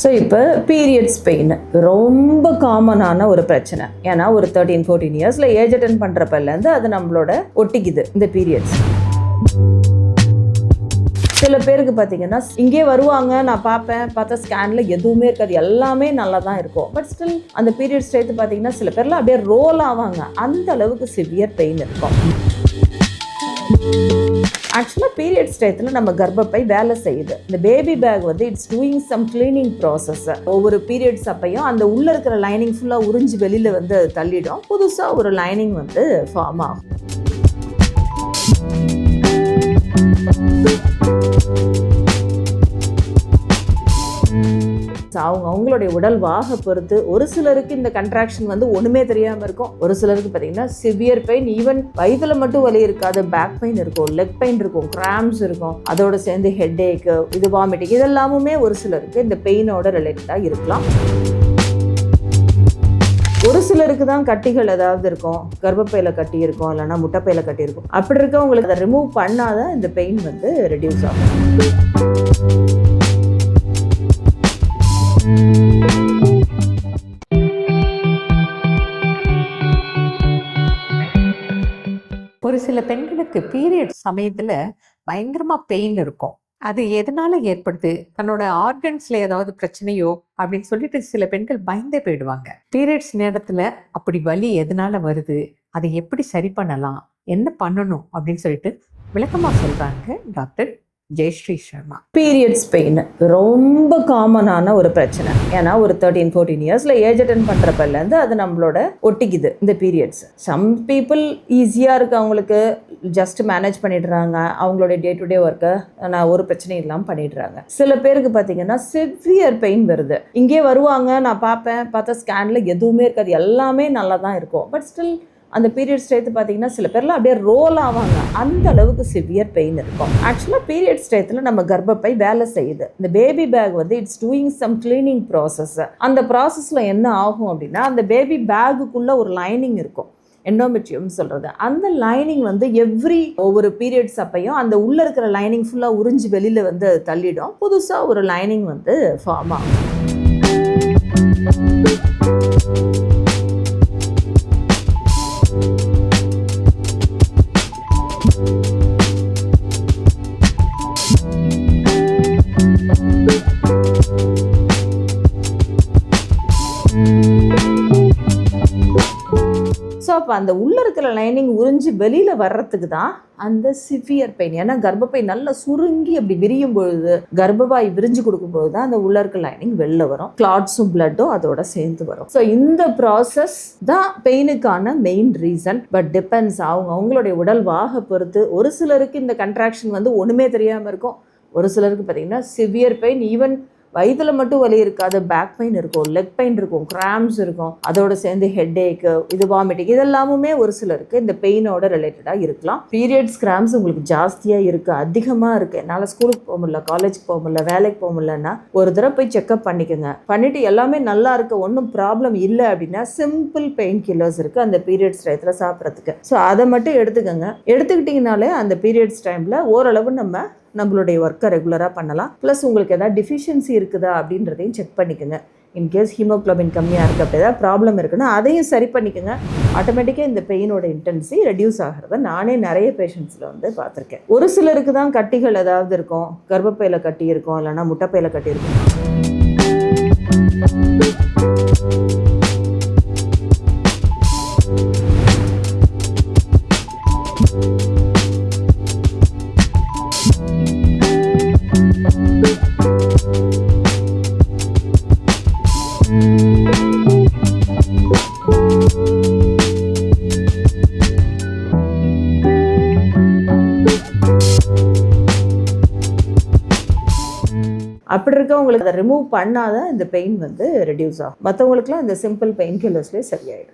So இப்போ periods pain ரொம்ப காமனான ஒரு பிரச்சனை. ஏன்னா ஒரு 13-14 இயர்ஸில் ஏஜ் அட்டன் பண்ணுறப்பலேருந்து அது நம்மளோட ஒட்டிக்குது இந்த பீரியட்ஸ். சில பேருக்கு பார்த்தீங்கன்னா இங்கே வருவாங்க, நான் பார்த்தா ஸ்கேனில் எதுவுமே இருக்காது, எல்லாமே நல்லா தான் இருக்கும். பட் ஸ்டில் அந்த பீரியட்ஸ் டயத்து பார்த்தீங்கன்னா சில பேர்லாம் அப்படியே ரோல் ஆவாங்க, அந்த அளவுக்கு சிவியர் பெயின் இருக்கும். ஆக்சுவலாக பீரியட்ஸ் டயத்தில் நம்ம கர்ப்பப்பை வேலை செய்யுது. இந்த பேபி பேக் வந்து it's doing some cleaning process. ஒவ்வொரு பீரியட்ஸ் அப்பையும் அந்த உள்ளே இருக்கிற லைனிங் ஃபுல்லாக உறிஞ்சி வெளியில் வந்து தள்ளிடும், புதுசாக ஒரு லைனிங் வந்து ஃபார்ம் ஆகும். அவங்களுடைய உடல் வாக பொறுத்து ஒரு சிலருக்கு இந்த கண்ட்ராக்ஷன் வந்து ஒண்ணுமே தெரியாம இருக்கும். ஒரு சிலருக்கு பார்த்தீங்கன்னா சிவியர் பெயின், ஈவன் வயிற்றுல மட்டும் வலி இருக்காது, பேக் பெயின் இருக்கும், லெக் பெயின் இருக்கும், கிராம்ஸ் இருக்கும், அதோட சேர்ந்து ஹெட் ஏக்கு, இது வாமிட்டிங், இதெல்லாமுமே ஒரு சிலருக்கு இந்த பெயினோட ரிலேட்டடாக இருக்கலாம். ஒரு சிலருக்கு தான் கட்டிகள் ஏதாவது இருக்கும், கர்ப்பப்பையில கட்டி இருக்கும், இல்லைன்னா முட்டைப்பையில கட்டி இருக்கும். அப்படி இருக்கவங்களுக்கு அதை ரிமூவ் பண்ணாதான் இந்த பெயின் வந்து ரெடியூஸ் ஆகும். ஒரு சில பெண்களுக்கு பீரியட் சமயத்துல பயங்கரமா பெயின் இருக்கும். அது எதனால ஏற்படுது, தன்னோட ஆர்கன்ஸ்ல ஏதாவது பிரச்சனையோ அப்படின்னு சொல்லிட்டு சில பெண்கள் பயந்தே போயிடுவாங்க. பீரியட்ஸ் நேரத்துல அப்படி வலி எதனால வருது, அதை எப்படி சரி பண்ணலாம், என்ன பண்ணணும் அப்படின்னு சொல்லிட்டு விளக்கமா சொல்றாங்க doctor Jayashree Sharma. Periods pain ரொம்ப காமனான ஒரு பிரச்சனை. ஏன்னா ஒரு 13-14 இயர்ஸில் ஏஜ் அட்டன் பண்ணுறப்பலேருந்து அது நம்மளோட ஒட்டிக்குது இந்த பீரியட்ஸ். சம் பீப்புள் ஈஸியாக இருக்குது, அவங்களுக்கு ஜஸ்ட் மேனேஜ் பண்ணிடுறாங்க, அவங்களுடைய டே டு டே ஒர்க்கை நான் ஒரு பிரச்சனையும் இல்லாமல் பண்ணிடுறாங்க. சில பேருக்கு பார்த்தீங்கன்னா சிவியர் பெயின் வருது, இங்கே வருவாங்க, நான் பார்த்தா ஸ்கேனில் எதுவுமே இருக்காது, எல்லாமே நல்லா தான் இருக்கும். பட் ஸ்டில் அந்த பீரியட்ஸ் டயத்து பார்த்தீங்கன்னா சில பேர்லாம் அப்படியே ரோல் ஆவாங்க, அந்த அளவுக்கு சிவியர் பெயின் இருக்கும். ஆக்சுவலாக பீரியட்ஸ் டயத்தில் நம்ம கர்ப்பப்பை வேலை செய்யுது. இந்த பேபி பேக் வந்து it's doing some cleaning process. அந்த ப்ராசஸில் என்ன ஆகும் அப்படின்னா, அந்த பேபி பேக்குக்குள்ளே ஒரு லைனிங் இருக்கும், எண்டோமெட்ரியம் சொல்கிறது. அந்த லைனிங் வந்து ஒவ்வொரு பீரியட்ஸ் அப்பையும் அந்த உள்ளே இருக்கிற லைனிங் ஃபுல்லாக உறிஞ்சி வெளியில் வந்து தள்ளிடும், புதுசாக ஒரு லைனிங் வந்து ஃபார்ம் ஆகும். ஸோ அப்போ அந்த உள்ளே இருக்கிற லைனிங் உறிஞ்சி வெளியில் வர்றதுக்கு தான் அந்த சிவியர் பெயின். ஏன்னா கர்ப்பப்பை நல்லா சுருங்கி அப்படி விரியும் பொழுது, கர்ப்பவாய் விரிஞ்சு கொடுக்கும்போது தான் அந்த உள்ளே இருக்க லைனிங் வெளில வரும், கிளாட்ஸும் பிளட்டும் அதோட சேர்ந்து வரும். ஸோ இந்த ப்ராசஸ் தான் பெயினுக்கான மெயின் ரீசன். பட் டிபெண்ட்ஸ் அவங்களுடைய உடல் வாக பொறுத்து. ஒரு சிலருக்கு இந்த கண்ட்ராக்ஷன் வந்து ஒன்றுமே தெரியாமல் இருக்கும், ஒரு சிலருக்கு பார்த்தீங்கன்னா சிவியர் பெயின், ஈவன் வயிற்றுல மட்டும் வலி இருக்காது, பேக் பெயின் இருக்கும், லெக் பெயின் இருக்கும், கிராம்ஸ் இருக்கும், அதோட சேர்ந்து ஹெட் ஏக்கு, இது வாமிட்டிங், இதெல்லாமுமே ஒரு சிலருக்கு இந்த பெயினோட ரிலேட்டடாக இருக்கலாம். பீரியட்ஸ் கிராம்ஸ் உங்களுக்கு ஜாஸ்தியாக இருக்குது, அதிகமாக இருக்குது, என்னால் ஸ்கூலுக்கு போக முடியல, காலேஜுக்கு போக முடியல, வேலைக்கு போக முடியலன்னா ஒரு தடவை போய் செக்அப் பண்ணிக்கோங்க. பண்ணிவிட்டு எல்லாமே நல்லா இருக்குது, ஒன்றும் ப்ராப்ளம் இல்லை அப்படின்னா சிம்பிள் பெயின் கில்லர்ஸ் இருக்குது அந்த பீரியட்ஸ் டயத்தில் சாப்பிட்றதுக்கு. ஸோ அதை மட்டும் எடுத்துக்கோங்க. எடுத்துக்கிட்டிங்கனாலே அந்த பீரியட்ஸ் டைமில் ஓரளவு நம்மளுடைய ஒர்க்கை ரெகுலராக பண்ணலாம். ப்ளஸ் உங்களுக்கு எதாவது டிஃபிஷியன்சி இருக்குதா அப்படின்றதையும் செக் பண்ணிக்கோங்க. இன்கேஸ் ஹீமோக்ளோபின் கம்மியாக இருக்குது, அப்படி ஏதாவது ப்ராப்ளம் இருக்குன்னா அதையும் சரி பண்ணிக்கோங்க. ஆட்டோமேட்டிக்காக இந்த பெயினோட இன்டென்சிட்டி ரெடியூஸ் ஆகிறத நானே நிறைய பேஷண்ட்ஸில் வந்து பார்த்துருக்கேன். ஒரு சிலருக்கு தான் கட்டிகள் ஏதாவது இருக்கும், கர்ப்பப்பையில் கட்டி இருக்கும், இல்லைன்னா முட்டைப்பையில் கட்டி இருக்கும். அப்படி இருக்கவங்களுக்கு அதை ரிமூவ் பண்ணாதான் இந்த பெயின் வந்து ரெடியூஸ் ஆகும். மற்றவங்களுக்குலாம் இந்த சிம்பிள் பெயின் கில்லர்ஸ்லேயே சரியாயிடும்.